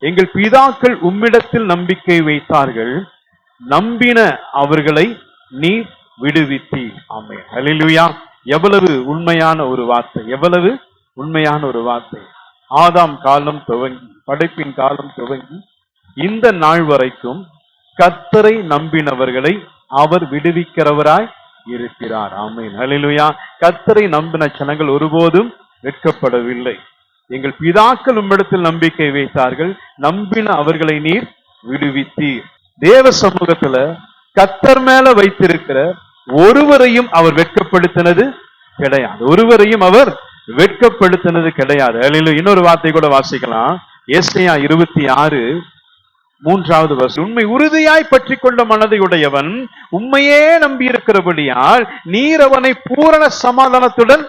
எங்கள் பிதாக்கள் உம்மிடத்தில் நம்பிக்கை வைத்தார்கள், நம்பின அவர்களை நீ விடுவித்தி. ஆமென். ஹல்லேலூயா. எவ்வளவு உண்மையான ஒரு வார்த்தை, எவ்வளவு உண்மையான ஒரு வார்த்தை. ஆதாம் காலம் துவங்கி, படைப்பின் காலம் துவங்கி இந்த நாள் வரைக்கும் கர்த்தரை நம்பினவர்களை அவர் விடுவிக்கிறவராய் இருக்கிறார். ஆமென். ஹல்லேலூயா. கர்த்தரை நம்பின ஜனங்கள் ஒருபோதும் வெட்கப்படவில்லை. எங்கள் பிதாக்கள் உம்மிடத்தில் நம்பிக்கை வைத்தார்கள், நம்பின அவர்களை நீர் விடுவித்தீர். தேவ சமூகத்துல கர்த்தர் மேல வைத்திருக்கிற ஒருவரையும் அவர் வெட்கப்படுத்தினது கிடையாது. ஒருவரையும் அவர் வெட்கப்படுத்தினது கிடையாது. இன்னொரு வார்த்தை கூட வாசிக்கலாம். ஏசாயா 26:3 உண்மை உறுதியாய் பற்றி கொண்ட மனதை உடையவன் உண்மையே நம்பி இருக்கிறபடியால் நீர் அவனை பூரண சமாதானத்துடன்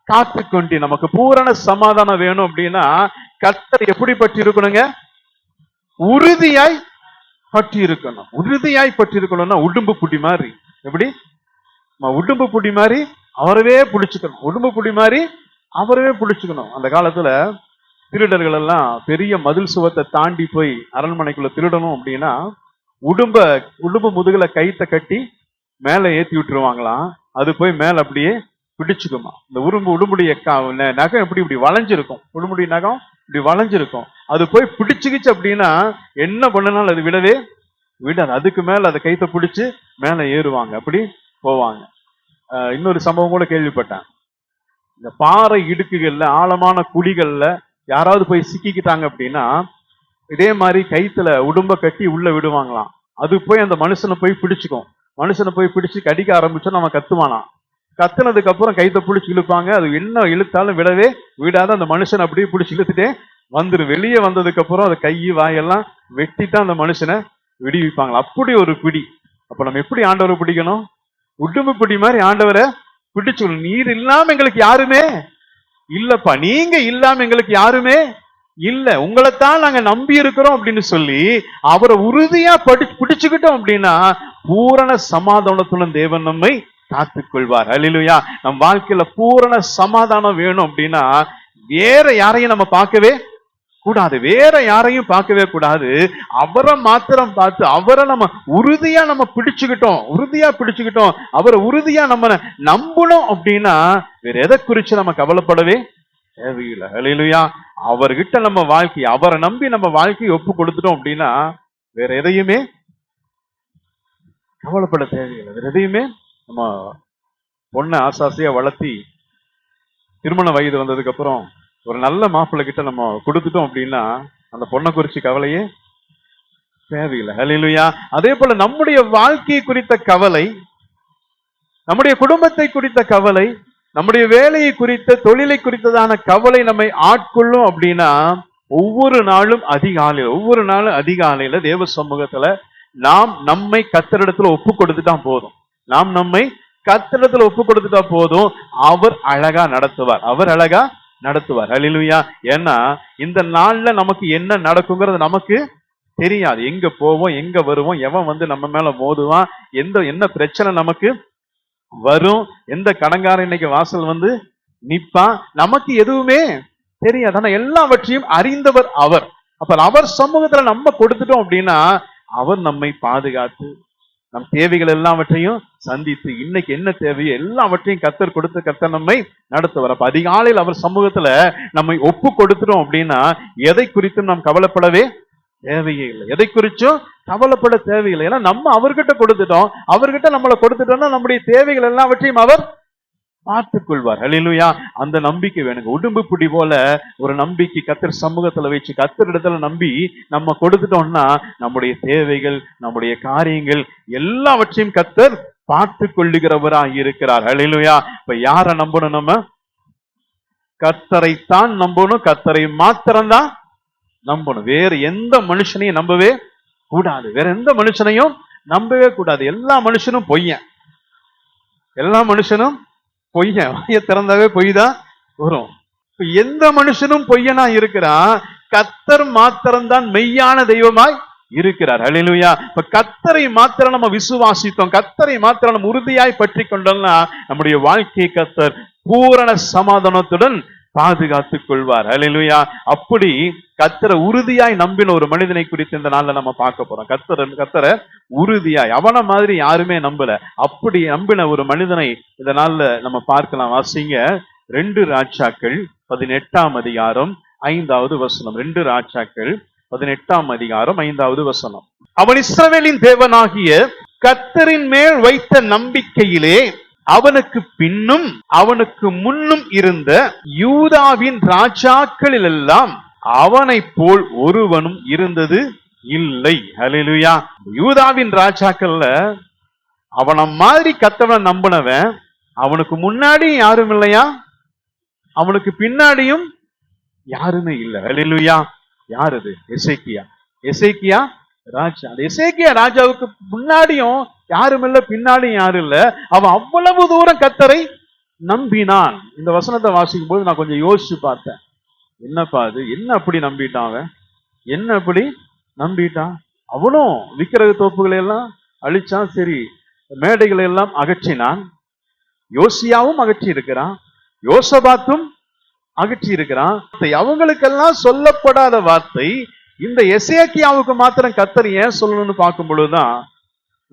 காத்து கொண்டு. நமக்கு பூரண சமாதானம் வேணும் அப்படின்னா கர்த்தர் எப்படி பற்றி இருக்கணுங்க? உறுதியாய் பற்றி இருக்கணும். உறுதியாய் பற்றி இருக்கணும்னா உடும்பு புடி மாதிரி. எப்படி? உடும்பு புடி மாதிரி அவரவே பிடிச்சுக்கணும். உடும்பு புடி மாதிரி அவரவே பிடிச்சுக்கணும். அந்த காலத்துல திருடர்கள் எல்லாம் பெரிய மதில் சுவத்தை தாண்டி போய் அரண்மனைக்குள்ள திருடணும் அப்படின்னா உடும்பு முதுகுல கைத்த கட்டி மேல ஏத்தி விட்டுருவாங்களாம். அது போய் மேல அப்படியே பிடிச்சுக்குமா. இந்த உடும்புடைய நகம் எப்படி இப்படி வளைஞ்சிருக்கும், உடும்புடைய நகம் இப்படி வளைஞ்சிருக்கும். அது போய் பிடிச்சுக்கிச்சு அப்படின்னா என்ன பண்ணனாலும் அது விடவே விடாது. அதுக்கு மேல அதை கைத்த பிடிச்சு மேல ஏறுவாங்க, அப்படி போவாங்க. இன்னொரு சம்பவம் கூட கேள்விப்பட்டேன். இந்த பாறை இடுக்குகள்ல, ஆழமான குழிகள்ல யாராவது போய் சிக்கிக்கிட்டாங்க அப்படின்னா இதே மாதிரி கைத்துல உடும்ப கட்டி உள்ள விடுவாங்களாம். அது போய் அந்த மனுஷனை போய் பிடிச்சுக்கும். மனுஷனை போய் பிடிச்சு கடிக்க ஆரம்பிச்சா நம்ம கத்துவானாம். கத்துனதுக்கு அப்புறம் கைத்த பிடிச்சி இழுப்பாங்க. அது என்ன இழுத்தாலும் விடவே விடாத அந்த மனுஷனை அப்படியே பிடிச்சி இழுத்துட்டே வந்துடும். வெளியே வந்ததுக்கு அப்புறம் அது கை வாயெல்லாம் வெட்டித்தான் அந்த மனுஷனை விடுவிப்பாங்களா. அப்படி ஒரு பிடி. அப்ப நம்ம எப்படி ஆண்டவரை பிடிக்கணும்? உடும்பு பிடி மாதிரி ஆண்டவரை பிடிச்சுக்கணும். நீர் இல்லாம எங்களுக்கு யாருமே இல்லப்பா, நீங்க இல்லாம எங்களுக்கு யாருமே இல்ல, உங்களைத்தான் நாங்க நம்பி இருக்கிறோம் அப்படின்னு சொல்லி அவரை உறுதியா பிடிச்சுக்கிட்டோம் அப்படின்னா பூரண சமாதானத்துடன் தேவன் நம்மை காத்துக்கொள்வார். ஹல்லேலூயா. நம் வாழ்க்கையில பூரண சமாதானம் வேணும் அப்படின்னா வேற யாரையும் நம்ம பார்க்கவே கூடாது. வேற யாரையும் பார்க்கவே கூடாது. அவரை மாத்திரம் பார்த்து அவரை நம்ம உறுதியா பிடிச்சுக்கிட்டோம், அவரை உறுதியா நம்ம நம்பணும் அப்படின்னா வேற எதை குறிச்சு நம்ம கவலைப்படவே தேவையில்லை. ஹல்லேலூயா. அவர்கிட்ட நம்ம வாழ்க்கை, அவரை நம்பி நம்ம வாழ்க்கையை ஒப்பு கொடுத்துட்டோம் அப்படின்னா வேற எதையுமே கவலைப்பட தேவையில்லை. வேற எதையுமே நம்ம பொண்ணை ஆசாசியா வளர்த்தி திருமண வயது வந்ததுக்கு அப்புறம் ஒரு நல்ல மாப்பிள்ளை கிட்ட நம்ம கொடுத்துட்டோம் அப்படின்னா அந்த பொண்ணை குறிச்சு கவலையே தேவையில்லை. ஹல்லேலூயா. அதே போல நம்முடைய வாழ்க்கை குறித்த கவலை, நம்முடைய குடும்பத்தை குறித்த கவலை, நம்முடைய வேலையை குறித்த, தொழிலை குறித்ததான கவலை நம்மை ஆட்கொள்ளும் அப்படின்னா ஒவ்வொரு நாளும் அதிகாலையில தேவ சமூகத்துல நாம் நம்மை கர்த்தரிடத்துல ஒப்பு கொடுத்துட்டா போதும். அவர் அழகா நடத்துவார். ஹல்லேலூயா. ஏன்னா இந்த நாள்ல நமக்கு என்ன நடக்குங்கிறது நமக்கு தெரியாது. எங்க போவோம், எங்க வருவோம், எவன் வந்து நம்ம மேல மோதுவான், என்ன பிரச்சனை நமக்கு வரும், எந்த கடங்காரன் இன்னைக்கு வாசல் வந்து நிப்பான், நமக்கு எதுவுமே தெரியாது. ஆனா எல்லாவற்றையும் அறிந்தவர் அவர். அப்ப அவர் சமூகத்துல நம்ம கொடுத்துட்டோம் அப்படின்னா அவர் நம்மை பாதுகாத்து நம் தேவைகள் எல்லாவற்றையும் சந்தித்து இன்னைக்கு என்ன தேவையோ எல்லாவற்றையும் கர்த்தர் நம்மை நடத்துவார். அப்ப அதிகாலையில் அவர் சமூகத்துல நம்மை ஒப்பு கொடுத்துட்டோம் அப்படின்னா எதை குறித்தும் நாம் கவலைப்படவே தேவையே இல்லை. எதை குறிச்சும் கவலைப்பட தேவையில்லை. ஏன்னா நம்ம அவர்கிட்ட கொடுத்துட்டோம். அவர்கிட்ட நம்மளை கொடுத்துட்டோம்னா நம்முடைய தேவைகள் எல்லாவற்றையும் அவர் பார்த்துக் கொள்வார். ஹல்லேலூயா. அந்த நம்பிக்கை வேணுங்க. உடும்பு பிடி போல ஒரு நம்பிக்கை கர்த்தர் சமூகத்துல வச்சு கர்த்தரிடத்துல நம்பி நம்ம கொடுத்துட்டோம்னா நம்முடைய தேவைகள், நம்முடைய காரியங்கள் எல்லாவற்றையும் கர்த்தர் பார்த்து கொள்ளுகிறவராக இருக்கிறார். ஹல்லேலூயா. இப்ப யாரை நம்பணும்? நம்ம கர்த்தரைத்தான் நம்பணும். கர்த்தரை மாத்திரம்தான் நம்பணும். வேற எந்த மனுஷனையும் நம்பவே கூடாது. வேற எந்த மனுஷனையும் நம்பவே கூடாது. எல்லா மனுஷனும் பொய்யன். வாய திறந்தாவே பொய் தான் வரும். எந்த மனுஷனும் பொய்யனா இருக்கிறான். கர்த்தர் மாத்திரம்தான் மெய்யான தெய்வமாய் இருக்கிறார். ஹல்லேலூயா. இப்ப கர்த்தரை மாத்திரம் நம்ம விசுவாசித்தோம், கர்த்தரை மாத்திரம் நம்ம உறுதியாய் பற்றி கொண்டோம்னா நம்முடைய வாழ்க்கையை கர்த்தர் பூரண சமாதானத்துடன் பாதுகாத்துக் கொள்வார். ஹல்லேலூயா. அப்படி கர்த்தரை உறுதியாய் நம்பின ஒரு மனிதனை குறித்து இந்த நாள்ல நம்ம பார்க்க போறோம். கர்த்தரை உறுதியாய், அவன மாதிரி யாருமே நம்பல, அப்படி நம்பின ஒரு மனிதனை இந்த நாள்ல நம்ம பார்க்கலாம். வாசிங்க 2 ராஜாக்கள் 18ஆம் அதிகாரம் 5வது வசனம். 2 ராஜாக்கள் 18ஆம் அதிகாரம் 5வது வசனம். அவன் இஸ்ரவேலின் தேவனாகிய கர்த்தரின் மேல் வைத்த நம்பிக்கையிலே அவனுக்கு பின்னும் அவனுக்கு முன்னும் இருந்த யூதாவின் ராஜாக்களில் எல்லாம் அவனை போல் ஒருவனும் இருந்தது இல்லை. ஹல்லேலூயா. யூதாவின் ராஜாக்கள்ல அவன மாதிரி கர்த்தரை நம்பினவன் அவனுக்கு முன்னாடி யாரும் இல்லையா, அவனுக்கு பின்னாடியும் யாருமே இல்லை. ஹல்லேலூயா. யார் அது? எசேக்கியா ராஜா. எசேக்கியா ராஜாவுக்கு முன்னாடியும் யாரும் இல்ல, பின்னாடியும் யாரும் இல்ல. அவன் அவ்வளவு தூரம் கர்த்தரை நம்பினான். இந்த வசனத்தை வாசிக்கும் போது நான் கொஞ்சம் யோசிச்சு பார்த்தேன். என்னப்பா அது, என்ன அப்படி நம்பிட்டான் அவன், என்ன அப்படி நம்பிட்டான்? அவனும் விக்கிரக தோப்புகளை எல்லாம் அழிச்சான், சரி, மேடைகளை எல்லாம் அகற்றினான். யோசியாவும் அகற்றி இருக்கிறான், யோசபாத்தும் அகற்றி இருக்கிறான். அவங்களுக்கெல்லாம் சொல்லப்படாத வார்த்தை இந்த எசேக்கியாவுக்கு மாத்திரம் கர்த்தர் ஏன் சொல்லணும்னு பார்க்கும் பொழுதுதான்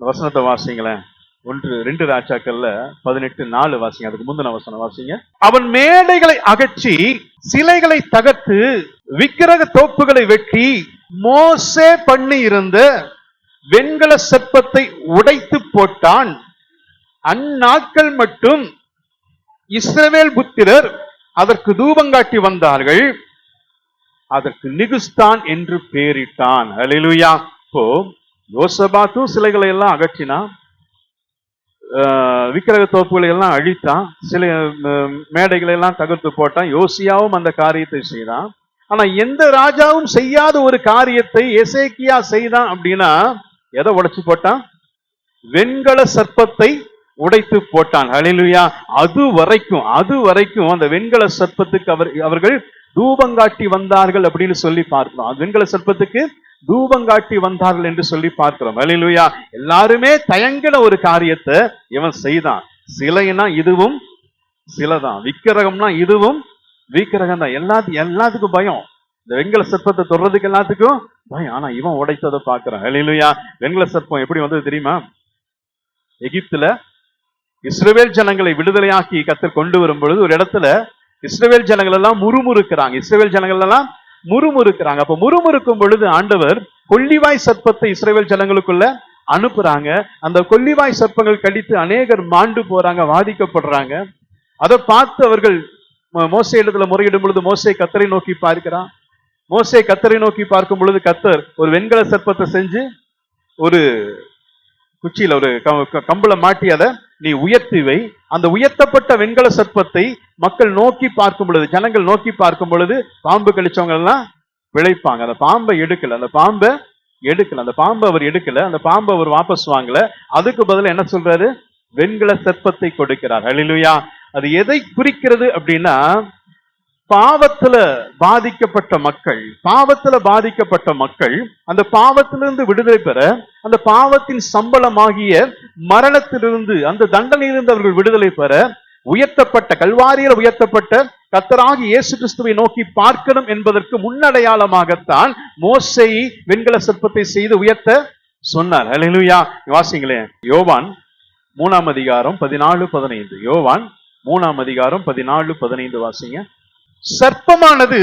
வசனத்தை வாசிங்களேன். 2 ராஜாக்கள்ல 18:4 வாசிங்க. அதுக்கு முந்தின வசனம் வாசிங்க. அவன் மேடைகளை அகற்றி சிலைகளை தகர்த்து விக்கிரக தோப்புகளை வெட்டி மோசே பண்ணி இருந்த வெண்கல சர்ப்பத்தை உடைத்து போட்டான். அந்நாட்கள் மட்டும் இஸ்ரவேல் புத்திரர் அதற்கு தூபங்காட்டி வந்தார்கள், அதற்கு நிகுஸ்தான் என்று பெயரிட்டான். ஹல்லேலூயா. இப்போ யோசபாத்தும் சிலைகளை எல்லாம் அகற்றினான், விக்கிரக தோப்புகளை எல்லாம் அழித்தான், சில மேடைகளை எல்லாம் தகர்த்து போட்டான். யோசியாவும் அந்த காரியத்தை செய்தான். ஆனா எந்த ராஜாவும் செய்யாத ஒரு காரியத்தை எசேக்கியா செய்தான். அப்படின்னா எதை உடைச்சு போட்டான்? வெண்கல சர்ப்பத்தை உடைத்து போட்டான். ஹல்லேலூயா. அது வரைக்கும் அந்த வெண்கல சர்ப்பத்துக்கு அவர்கள் தூபங்காட்டி வந்தார்கள் அப்படின்னு சொல்லி பார்க்கிறோம். வெண்கல சர்ப்பத்துக்கு தூபங்காட்டி வந்தார்கள் என்று சொல்லி பார்க்கிறோம். ஹல்லேலூயா. எல்லாருமே தயங்கின ஒரு காரியத்தை இவன் செய்தான். சிலைனா இதுவும் சிலைதான், விக்கிரகம்னா இதுவும் விக்கிரகம் தான். எல்லாத்துக்கும் பயம், இந்த வெண்கல சர்ப்பத்தை தொடுறதுக்கு எல்லாத்துக்கும் பயம். ஆனா இவன் உடைத்ததை பார்க்கிறோம். ஹல்லேலூயா. வெண்கல சர்ப்பம் எப்படி வந்தது தெரியுமா? எகிப்துல இஸ்ரவேல் ஜனங்களை விடுதலையாக்கி கர்த்தர் கொண்டு வரும் பொழுது ஒரு இடத்துல இஸ்ரவேல் ஜனங்கள் எல்லாம் முறுமுறுக்கிறாங்க. அப்ப முறுமுறுக்கும் பொழுது ஆண்டவர் கொள்ளிவாய் சர்ப்பத்தை இஸ்ரவேல் ஜனங்களுக்குள்ள அனுப்புறாங்க. அந்த கொள்ளிவாய் சர்ப்பங்கள் கடித்து அநேகர் மாண்டு போறாங்க, பாதிக்கப்படுறாங்க. அதை பார்த்து அவர்கள் மோசே இடத்துல முறையிடும் பொழுது மோசே கர்த்தரை நோக்கி பார்க்கிறான். மோசே கர்த்தரை நோக்கி பார்க்கும் பொழுது கர்த்தர் ஒரு வெண்கல சர்ப்பத்தை செஞ்சு ஒரு குச்சியில ஒரு கம்பள மாட்டி அதை நீ உயர்த்தி வை. அந்த உயர்த்தப்பட்ட வெண்கல சர்ப்பத்தை மக்கள் நோக்கி பார்க்கும் பொழுது, ஜனங்கள் நோக்கி பார்க்கும் பொழுது பாம்பு கழிச்சவங்க எல்லாம் பிழைப்பாங்க. அந்த பாம்பை எடுக்கல, அந்த பாம்பை அவர் எடுக்கல, அந்த பாம்பை அவர் வாபஸ் வாங்கல. அதுக்கு பதிலா என்ன சொல்றாரு? வெண்கல சர்ப்பத்தை கொடுக்கிறார். ஹல்லேலூயா. அது எதை குறிக்கிறது அப்படின்னா, பாவத்துல பாதிக்கப்பட்ட மக்கள் அந்த பாவத்திலிருந்து விடுதலை பெற, அந்த பாவத்தின் சம்பளமாகிய மரணத்திலிருந்து, அந்த தண்டனையிலிருந்து அவர்கள் விடுதலை பெற உயர்த்தப்பட்ட, கல்வாரியில் உயர்த்தப்பட்ட கர்த்தராகிய இயேசு கிறிஸ்துவை நோக்கி பார்க்கணும் என்பதற்கு முன்னடையாளமாகத்தான் மோசே வெண்கல சர்ப்பத்தை செய்து உயர்த்த சொன்னார். ஹல்லேலூயா. வாசிங்களேன், யோவான் 3ஆம் அதிகாரம் 14-15. யோவான் 3ஆம் அதிகாரம் 14-15 வாசிங்க. சர்ப்பமானது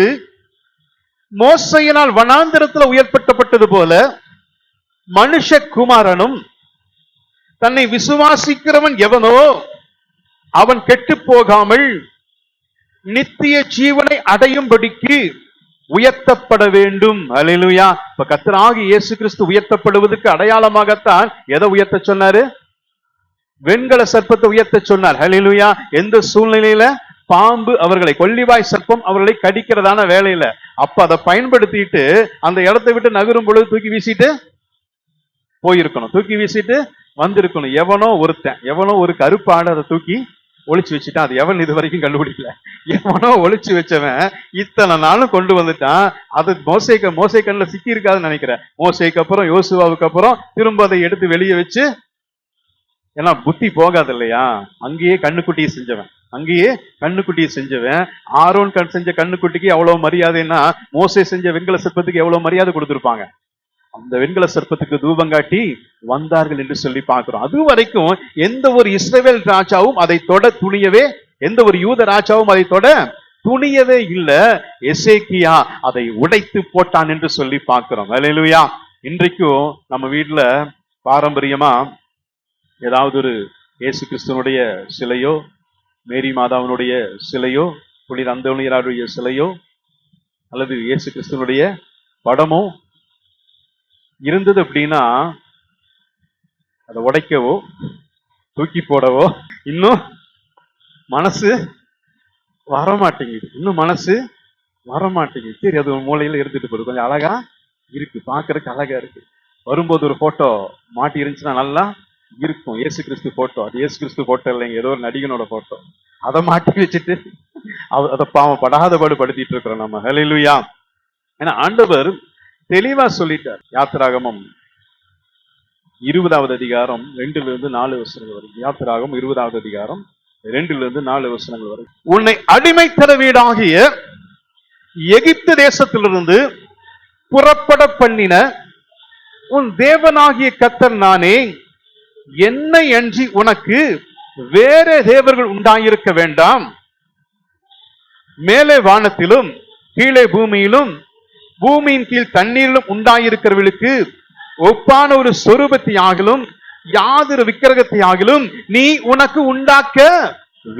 மோசையினால் வனாந்திரத்தில் உயர்த்தப்பட்டது போல மனுஷகுமாரனும் தன்னை விசுவாசிக்கிறவன் எவனோ அவன் கெட்டு போகாமல் நித்திய ஜீவனை அடையும்படிக்கு உயர்த்தப்பட வேண்டும். ஹல்லேலூயா. இப்ப கர்த்தராகிய இயேசு கிறிஸ்து உயர்த்தப்படுவதற்கு அடையாளமாகத்தான் எதை உயர்த்த சொன்னாரு? வெண்கல சர்ப்பத்தை உயர்த்த சொன்னார். ஹல்லேலூயா. எந்த சூழ்நிலையில? பாம்பு அவர்களை, கொள்ளிவாய் சர்ப்பம் அவர்களை கடிக்கிறதான வேலையில. அப்ப அதை பயன்படுத்திட்டு அந்த இடத்தை விட்டு நகரும் பொழுது தூக்கி வீசிட்டு போயிருக்கணும், தூக்கி வீசிட்டு வந்திருக்கணும். எவனோ ஒரு கருப்பாடு அதை தூக்கி ஒளிச்சு வச்சுட்டான். அது எவன் இது வரைக்கும் கண்டுபிடிக்கல. எவனோ ஒளிச்சு வச்சவன் இத்தனை நாளும் கொண்டு வந்துட்டான். அது மோசே கண்ணில் சிக்கி இருக்காதுன்னு நினைக்கிறேன். மோசேக்கு அப்புறம் யோசுவாவுக்கு அப்புறம் திரும்ப அதை எடுத்து வெளியே வச்சு, ஏன்னா புத்தி போகாது இல்லையா, அங்கேயே கண்ணுக்குட்டியை செஞ்சவன். அங்கேயே கண்ணுக்குட்டியை செஞ்சவன், ஆரோன் செஞ்ச கண்ணுக்குட்டிக்கு எவ்வளவு மரியாதைன்னா மோசே செஞ்ச வெண்கல சிற்பத்துக்கு எவ்வளவு மரியாதை கொடுத்திருப்பாங்க. அந்த வெண்கல சிற்பத்துக்கு தூபம் காட்டி வந்தார்கள் என்று சொல்லி பார்க்கிறோம். அது வரைக்கும் எந்த ஒரு இஸ்ரவேல் ராஜாவும் அதை தொட துணியவே, எந்த ஒரு யூத ராஜாவும் அதை தொட துணியவே இல்ல. எசேக்கியா அதை உடைத்து போட்டான் என்று சொல்லி பார்க்கிறோம். அல்லேலூயா. இன்றைக்கும் நம்ம வீட்டுல பாரம்பரியமா ஏதாவது ஒரு இயேசு கிறிஸ்துவனுடைய சிலையோ, மேரி மாதாவினுடைய சிலையோ, புனித அந்தோனியாருடைய சிலையோ அல்லது இயேசு கிறிஸ்துவனுடைய படமோ இருந்தது அப்படின்னா அதை உடைக்கவோ தூக்கி போடவோ இன்னும் மனசு வரமாட்டேங்குது. சரி, அது ஒரு மூலையில இருந்துட்டு போகுது. கொஞ்சம் அழகா இருக்கு, பாக்குறதுக்கு அழகா இருக்கு. வரும்போது ஒரு போட்டோ மாட்டி இருந்துச்சுன்னா நல்லா இருக்கும். இயேசு கிறிஸ்து போட்டோ, அது இயேசு கிறிஸ்து போட்டோ இல்லைங்க, ஏதோ ஒரு நடிகனோட போட்டோ, அதை மாட்டி வச்சுட்டு அதை பாவம் படாத பாடு படுத்திட்டு இருக்கிறோம் நம்ம. ஹல்லேலூயா. ஏன்னா ஆண்டவர் தெளிவா சொல்லிட்டார். யாத்திராகமம் 20வது அதிகாரம் 2-4 வசனங்கள் வரை. யாத்திராகமம் 20வது அதிகாரம் 2-4 வசனங்கள் வரை. உன்னை அடிமைத்தன வீடாகிய எகிப்து தேசத்திலிருந்து புறப்பட பண்ணின உன் தேவனாகிய கர்த்தர் நானே. என்னை அன்றி உனக்கு வேற தேவர்கள் உண்டாயிருக்க வேண்டாம். மேலே வானத்திலும் கீழே பூமியிலும் பூமியின் கீழ் தண்ணீரிலும் உண்டாயிருக்கிறவர்களுக்கு ஒப்பான ஒரு சொரூபத்தையாகிலும் யாதொரு விக்கிரகத்தையாகிலும் நீ உனக்கு உண்டாக்க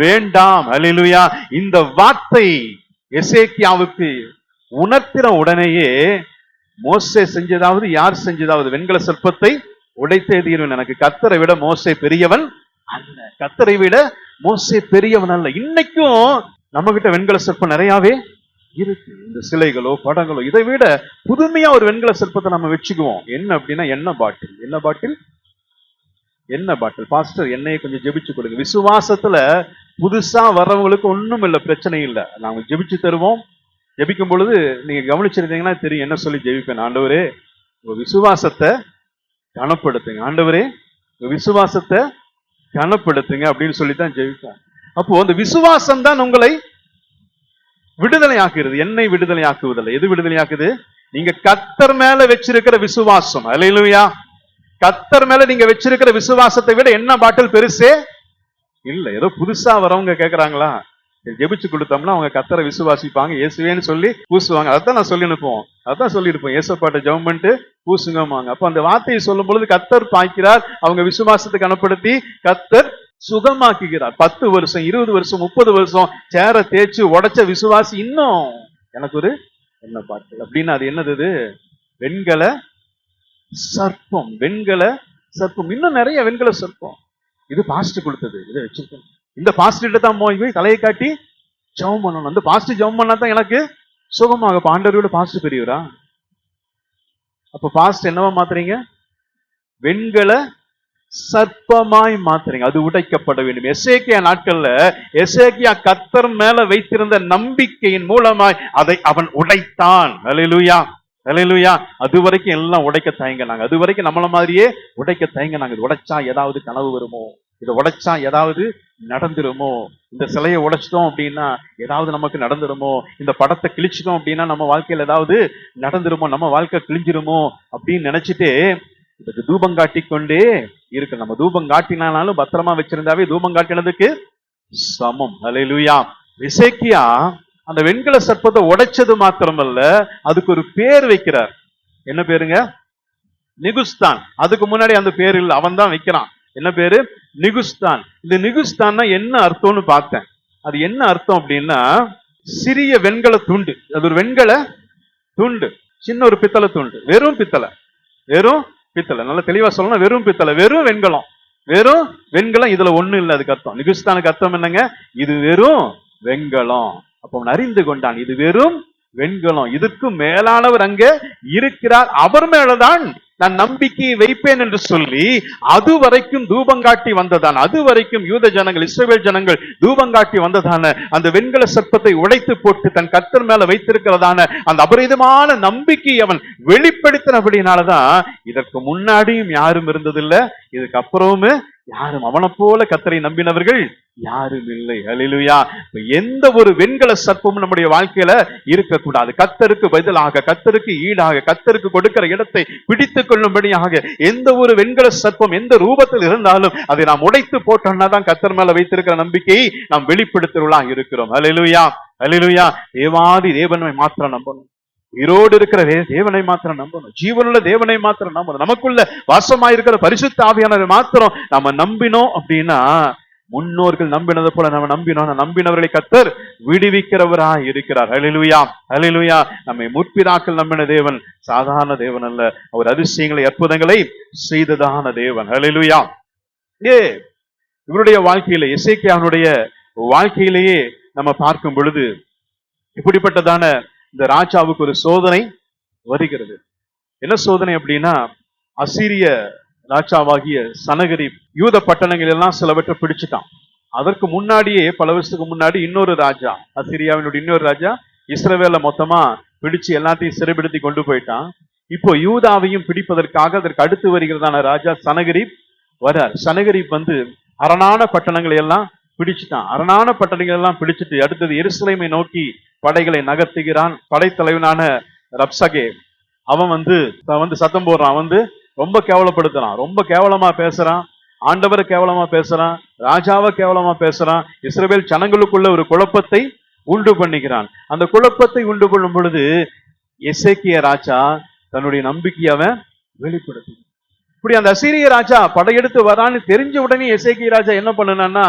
வேண்டாம். அல்லேலூயா. இந்த வார்த்தை எசேக்கியாவுக்கு உணர்த்தின உடனேயே மோசே செஞ்சதாவது யார் செஞ்சதாவது வெண்கல சிற்பத்தை உடைத்தே தீர்வன். எனக்கு கர்த்தரை விட மோசே பெரியவன் அல்ல, கர்த்தரை விட மோசே பெரியவன் அல்ல. இன்னைக்கும் நம்ம கிட்ட வெண்கல சிற்பம் நிறையவே இருக்கு. இந்த சிலைகளோ படங்களோ இதை விட புதுமையா ஒரு வெண்கல சிற்பத்தை நம்ம வச்சுக்குவோம். என்ன அப்படின்னா எண்ணெய் பாட்டில். பாஸ்டர் எண்ணெயை கொஞ்சம் ஜெபிச்சு கொடுங்க. விசுவாசத்துல புதுசா வர்றவங்களுக்கு ஒண்ணும் இல்லை, பிரச்சனை இல்லை, நாங்க ஜெபிச்சு தருவோம். ஜெபிக்கும் பொழுது நீங்க கவனிச்சிருந்தீங்கன்னா தெரியும் என்ன சொல்லி ஜெபிப்பேன். ஆண்டவரே உங்க விசுவாசத்தை கனப்படுத்துங்க, ஆண்டவரே உங்க விசுவாசத்தை கனப்படுத்துங்க அப்படின்னு சொல்லித்தான் ஜெபிப்பேன். அப்போ அந்த விசுவாசம் தான் உங்களை விடுதலையாக்குறது. என்னை விடுதலையாக்குவதில்லை. எது விடுதலையாக்குது? நீங்க கர்த்தர் மேல வச்சிருக்கிற விசுவாசம். அல்லேலூயா. கர்த்தர் மேல நீங்க வச்சிருக்கிற விசுவாசத்தை விட என்ன பாட்டில் பெருசே இல்ல. ஏதோ புதுசா வரவங்க கேட்கறாங்களா, ஜெபிச்சு கொடுத்தோம்னா அவங்க கர்த்தரை விசுவாசிப்பாங்க, இயேசுவேன்னு சொல்லி பூசுவாங்க. அதான் நான் சொல்லி அனுப்புவோம், அதான் சொல்லியிருப்போம், இயேசுப்பாட்டை ஜெபம் பண்ணிட்டு பூசுங்கம்மாங்க. அப்ப அந்த வார்த்தையை சொல்லும் பொழுது கர்த்தர் பாய்க்கிறார், அவங்க விசுவாசத்தை கனப்படுத்தி கர்த்தர் சுகமாக்குகிறார். 10 வருஷம் 20 வருஷம் 30 வருஷம் சேர தேய்ச்சு உடைச்ச விசுவாசி இன்னும் எனக்கு ஒரு என்ன பாட்டு அப்படின்னு. அது என்னது? வெண்கல சர்ப்பம். இன்னும் நிறைய வெண்கல சர்ப்பம். இது பாஸ்டர் கொடுத்தது, இதை வச்சிருக்கோம். இந்த பாஸ்டர்கிட்ட தான் போய் தலையை காட்டி ஜெபம் பண்ணணும். அந்த பாஸ்டர் ஜெபம் பண்ணா தான் எனக்கு சுகமாக. ஆண்டவரோட பாஸ்டர் பெரியவரா? அப்ப பாஸ்டர் என்னவா மாத்துறீங்க? வெண்கல சர்ப்பமாய் மாத்துறீங்க. அது உடைக்கப்பட வேண்டும். எசேக்கியா நாட்கள்ல எசேக்கியா கர்த்தர் மேல வைத்திருந்த நம்பிக்கையின் மூலமாய் அதை அவன் உடைத்தான். அல்லேலூயா, அல்லேலூயா. அது வரைக்கும் எல்லாம் உடைக்க தயங்கினாங்க. அது வரைக்கும் நம்மள மாதிரியே உடைக்க தயங்கினாங்க. இது உடைச்சா ஏதாவது கனவு வருமோ, இதை உடைச்சா ஏதாவது நடந்துருமோ, இந்த சிலையை உடைச்சிட்டோம் அப்படின்னா ஏதாவது நமக்கு நடந்துருமோ, இந்த படத்தை கிழிச்சிட்டோம் அப்படின்னா நம்ம வாழ்க்கையில ஏதாவது நடந்துருமோ, நம்ம வாழ்க்கை கிழிஞ்சிருமோ அப்படின்னு நினைச்சிட்டு இதுக்கு தூபம் காட்டி கொண்டே இருக்கு. நம்ம தூபம் காட்டினாலும் பத்திரமா வச்சிருந்தாவே தூபம் காட்டினதுக்கு சமம். அல்லேலூயா. எசேக்கியா அந்த வெண்கல சர்ப்பத்தை உடைச்சது மாத்திரமல்ல, அதுக்கு ஒரு பேர் வைக்கிறார். என்ன பேருங்க? நிகுஸ்தான். அதுக்கு முன்னாடி அந்த பேர் இல்லை, அவன் தான் வைக்கிறான். என்ன பேரு? நிகுஸ்தான். இந்த நிகுஸ்தான் என்ன அர்த்தம்னு பார்த்தேன். அது என்ன அர்த்தம் அப்படின்னா சிறிய வெண்கல துண்டு. அது ஒரு வெண்கல துண்டு, சின்ன ஒரு பித்தளை துண்டு, வெறும் பித்தளை. நல்ல தெளிவா சொல்லணும், வெறும் பித்தளை, வெறும் வெண்கலம். இதுல ஒண்ணு இல்லை. அதுக்கு அர்த்தம், நிகுஸ்தானுக்கு அர்த்தம் என்னங்க? இது வெறும் வெண்கலம். அப்ப அவன் அறிந்து கொண்டான், இது வெறும் வெண்கலம், இதுக்கு மேலானவர் அங்கே இருக்கிறார், அவர் மேலதான் நான் நம்பிக்கையை வைப்பேன் என்று சொல்லி அது வரைக்கும் தூபங்காட்டி வந்ததான, அது வரைக்கும் யூத ஜனங்கள், இஸ்ரவேல் ஜனங்கள் தூபங்காட்டி வந்ததான அந்த வெண்கல சர்ப்பத்தை உடைத்து போட்டு தன் கர்த்தர் மேல வைத்திருக்கிறதான அந்த அபரிதமான நம்பிக்கை அவன் வெளிப்படுத்தினபடினாலதான் இதற்கு முன்னாடியும் யாரும் இருந்ததில்லை, இதுக்கு அப்புறமும் யாரும் அவனை போல கர்த்தரை நம்பினவர்கள் யாரும் இல்லை. அல்லேலூயா. எந்த ஒரு வெண்கல சர்ப்பமும் நம்முடைய வாழ்க்கையில இருக்கக்கூடாது. கர்த்தருக்கு பதிலாக, கர்த்தருக்கு ஈடாக, கர்த்தருக்கு கொடுக்கிற இடத்தை பிடித்துக் கொள்ளும்படியாக எந்த ஒரு வெண்கல சர்ப்பம் எந்த ரூபத்தில் இருந்தாலும் அதை நாம் உடைத்து போட்டோம்னா தான் கர்த்தர் மேல வைத்திருக்கிற நம்பிக்கையை நாம் வெளிப்படுத்துவர்களாக இருக்கிறோம். அல்லேலூயா, அல்லேலூயா. தேவாதி தேவனை மாத்திரம் நம்பணும். உயிரோடு இருக்கிற தேவனை மாத்திரம் நம்பணும். ஜீவனுள்ள தேவனை மாத்திரம் நம்பணும். நமக்குள்ள வாசமாயிருக்கிற பரிசுத்த ஆவியானவரை மாத்திரம் நம்ம நம்பினோம் அப்படின்னா, முன்னோர்கள் நம்பினது போல நம்ம நம்பினோம். நம்பினவர்களை கர்த்தர் விடுவிக்கிறவராய் இருக்கிறார். அல்லேலூயா, அல்லேலூயா. நம்மை முற்பிதாக்கள் நம்பின தேவன் சாதாரண தேவன் அல்ல. அவர் அதிசயங்களை அற்புதங்களை செய்ததான தேவன். அல்லேலூயா. இவருடைய வாழ்க்கையில, எசேக்கியாவுடைய வாழ்க்கையிலேயே நம்ம பார்க்கும் பொழுது இப்படிப்பட்டதான இந்த ராஜாவுக்கு ஒரு சோதனை வருகிறது. என்ன சோதனை அப்படின்னா, அசீரிய ராஜாவாகிய சனகரிப் யூத பட்டணங்கள் எல்லாம் சிலவற்றை பிடிச்சிட்டான். அதற்கு முன்னாடியே பல வருஷத்துக்கு முன்னாடி இன்னொரு ராஜா, அசீரியாவினுடைய இன்னொரு ராஜா இஸ்ரவேலை மொத்தமா பிடிச்சு எல்லாத்தையும் சிறைப்படுத்தி கொண்டு போயிட்டான். இப்போ யூதாவையும் பிடிப்பதற்காக அதற்கு அடுத்து வருகிறதான ராஜா சனகரிப் வரார். சனகரிப் அரணான பட்டணங்களை எல்லாம் பிடிச்சிட்டான். அரணான பட்டணங்கள் எல்லாம் பிடிச்சிட்டு அடுத்தது எருசலேமை நோக்கி படைகளை நகர்த்துகிறான். படைத்தலைவனான ரப்சகே அவன் சத்தம் போடுறான். ரொம்ப கேவலப்படுத்துறான், ரொம்ப கேவலமா பேசுறான், ஆண்டவரை கேவலமா பேசுறான், ராஜாவை கேவலமா பேசுறான். இஸ்ரவேல் ஜனங்களுக்குள்ள ஒரு குழப்பத்தை உண்டு பண்ணுகிறான். அந்த குழப்பத்தை உண்டு பண்ணும் பொழுது எசேக்கியா ராஜா தன்னுடைய நம்பிக்கையை அவன் வெளிப்படுத்து. இப்படி அந்த அசீரிய ராஜா படையெடுத்து வரான்னு தெரிஞ்ச உடனே எசேக்கியா ராஜா என்ன பண்ணுனான்னா,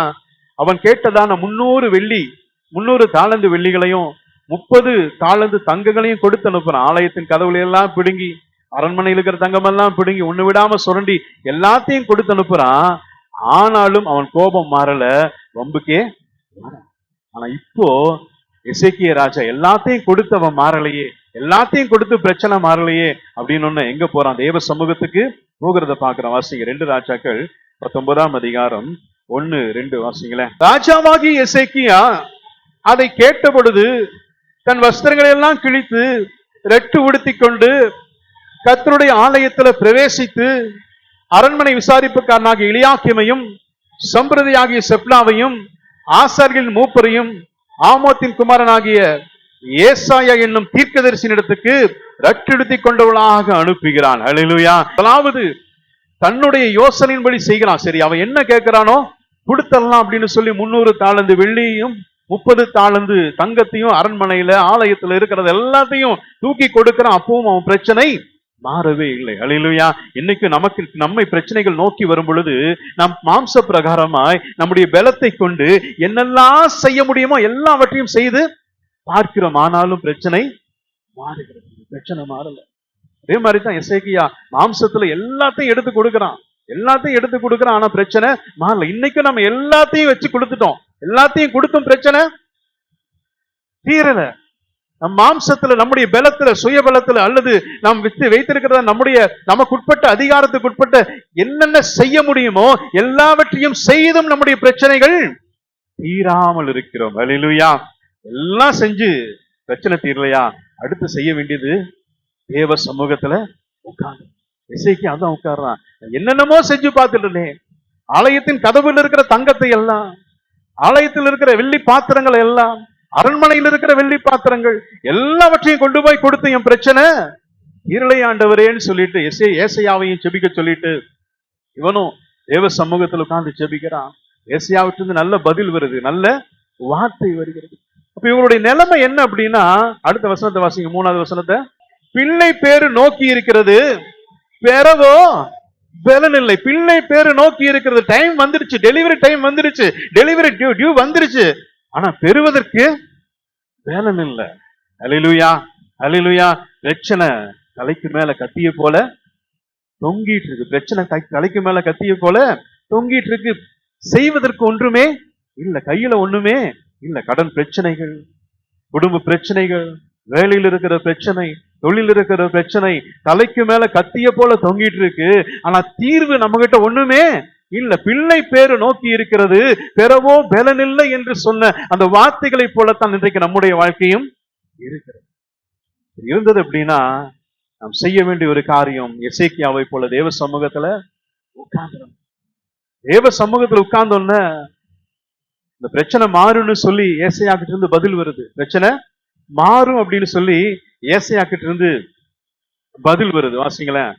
அவன் கேட்டதான 300 தாலந்து வெள்ளிகளையும் 30 தாலந்து தங்கங்களையும் கொடுத்து அனுப்புறான். ஆலயத்தின் கதவுல எல்லாம் பிடுங்கி, அரண்மனையில் இருக்கிற தங்கம் எல்லாம் பிடுங்கி, ஒண்ணு விடாம சுரண்டி எல்லாத்தையும் கொடுத்து அனுப்புறான். ஆனாலும் அவன் கோபம் மாறல, வம்புக்கே. ஆனா இப்போ எசேக்கியா ராஜா எல்லாத்தையும் கொடுத்து அவன் மாறலையே, எல்லாத்தையும் கொடுத்து பிரச்சனை மாறலையே அப்படின்னு எங்க போறான்? தேவ சமூகத்துக்கு போகிறத பாக்குறான். வாசிங்க 2 ராஜாக்கள் 19ஆம் அதிகாரம் 1-2 வாசிங்களேன். ராஜாவாகி எசேக்கியா அதை கேட்ட பொழுது தன் வஸ்திரங்களை எல்லாம் கிழித்து ரெட்டு உடுத்தி கொண்டு கர்த்தருடைய ஆலயத்துல பிரவேசித்து அரண்மனை விசாரிப்புக்காரனாகிய எலியாக்கிமையும் சம்பிரதியாகிய செப்னாவையும் ஆசாரியர்களின் மூப்பரையும் ஆமோத்தின் குமாரனாகிய ஏசாயா என்னும் தீர்க்கதரிசியினிடத்துக்கு ரட்டுடுத்தி கொண்டவளாக அனுப்புகிறான். அல்லேலூயா. அதாவது தன்னுடைய யோசனையின்படி செய்கிறான். சரி, அவன் என்ன கேட்கிறானோ கொடுத்தரலாம் அப்படின்னு சொல்லி 300 தாலந்து வெள்ளியையும் 30 தாலந்து தங்கத்தையும் அரண்மனையில ஆலயத்துல இருக்கிறது எல்லாத்தையும் தூக்கி கொடுக்கிறான். அப்பவும் அவன் பிரச்சனை மாறவே இல்லை. அல்லேலூயா. இன்னைக்கு நம்மை பிரச்சனைகள் நோக்கி வரும் பொழுது நம் மாம்ச பிரகாரமாய் நம்முடைய பலத்தை கொண்டு என்னெல்லாம் செய்ய முடியுமோ எல்லாவற்றையும் செய்து பார்க்கிறோம். ஆனாலும் பிரச்சனை மாறுகிறது, பிரச்சனை மாறல. அதே மாதிரிதான் எசேக்கியா மாம்சத்துல எல்லாத்தையும் எடுத்து கொடுக்கிறான், ஆனா பிரச்சனை மாறல. இன்னைக்கு நம்ம எல்லாத்தையும் வச்சு கொடுத்துட்டோம், எல்லாத்தையும் கொடுத்தும் பிரச்சனை தீரல. நம் மாம்சத்துல, நம்முடைய பலத்துல, சுய பலத்துல, அல்லது நாம் வைத்திருக்கிறத நமக்குட்பட்ட அதிகாரத்துக்குட்பட்ட என்னென்ன செய்ய முடியுமோ எல்லாவற்றையும் செய்தும் நம்முடைய பிரச்சனைகள் தீராமல் இருக்கிறோம். அல்லேலூயா. எல்லாம் செஞ்சு பிரச்சனை தீரலையா? அடுத்து செய்ய வேண்டியது தேவ சமூகத்துல உட்கார்ந்து. எசேக்கியா அதான் உட்கார்றான். என்னென்னமோ செஞ்சு பார்த்துட்டேன், ஆலயத்தின் கதவுல இருக்கிற தங்கத்தை எல்லாம், ஆலயத்தில் இருக்கிற வெள்ளி பாத்திரங்கள் எல்லாம், அரண்மனையில் இருக்கிற வெள்ளி பாத்திரங்கள் எல்லாவற்றையும் கொண்டு போய் கொடுத்து என் பிரச்சனை இருளை ஆண்டவரேன்னு சொல்லிட்டு ஏசாயாவையும் செபிக்க சொல்லிட்டு இவனும் தேவ சமூகத்தில் உட்கார்ந்து செபிக்கிறான். ஏசாயாவிட்டு நல்ல பதில் வருது, நல்ல வார்த்தை வருகிறது. அப்ப இவங்களுடைய நிலைமை என்ன அப்படின்னா, அடுத்த வசனத்தை வாசிங்க, 3வது வசனத்தை. பிள்ளை பேரு நோக்கி இருக்கிறது, பெறவோ பலன் இல்லை. பிள்ளை பேரு நோக்கி இருக்கிறது, டைம் வந்துருச்சு, டெலிவரி டைம் வந்துருச்சு, டெலிவரி டியூ வந்துருச்சு, ஆனா பெறுவதற்கு பலன் இல்லை. அல்லேலூயா, அல்லேலூயா. பிரச்சனை தலைக்கு மேல கத்திய போல தொங்கிட்டு இருக்கு, பிரச்சனை தலைக்கு மேல கத்திய போல தொங்கிட்டு இருக்கு. செய்வதற்கு ஒன்றுமே இல்ல, கையில ஒண்ணுமே இல்ல. கடன் பிரச்சனைகள், குடும்ப பிரச்சனைகள், வேலையில் இருக்கிற பிரச்சனை, தொழில் இருக்கிற பிரச்சனை தலைக்கு மேல கத்திய போல தொங்கிட்டு இருக்கு. ஆனா தீர்வு நம்ம கிட்ட ஒண்ணுமே இல்ல. பிள்ளை பேரு நோக்கி இருக்கிறது, பெறவோ பலன் இல்லை என்று சொன்ன அந்த வார்த்தைகளை போலத்தான் இன்றைக்கு நம்முடைய வாழ்க்கையும் இருக்கிறது. இருந்தது அப்படின்னா நாம் செய்ய வேண்டிய ஒரு காரியம் எசேக்கியாவை போல தேவ சமூகத்துல உட்கார்ந்து தேவ சமூகத்துல உட்கார்ந்தோன்ன இந்த பிரச்சனை மாறும்னு சொல்லி ஏசாயா கிட்ட இருந்து பதில் வருது. பிரச்சனை மாறும் அப்படின்னு சொல்லி ஏசாயா கிட்ட இருந்து பதில் வருது. வாசிங்களேன்,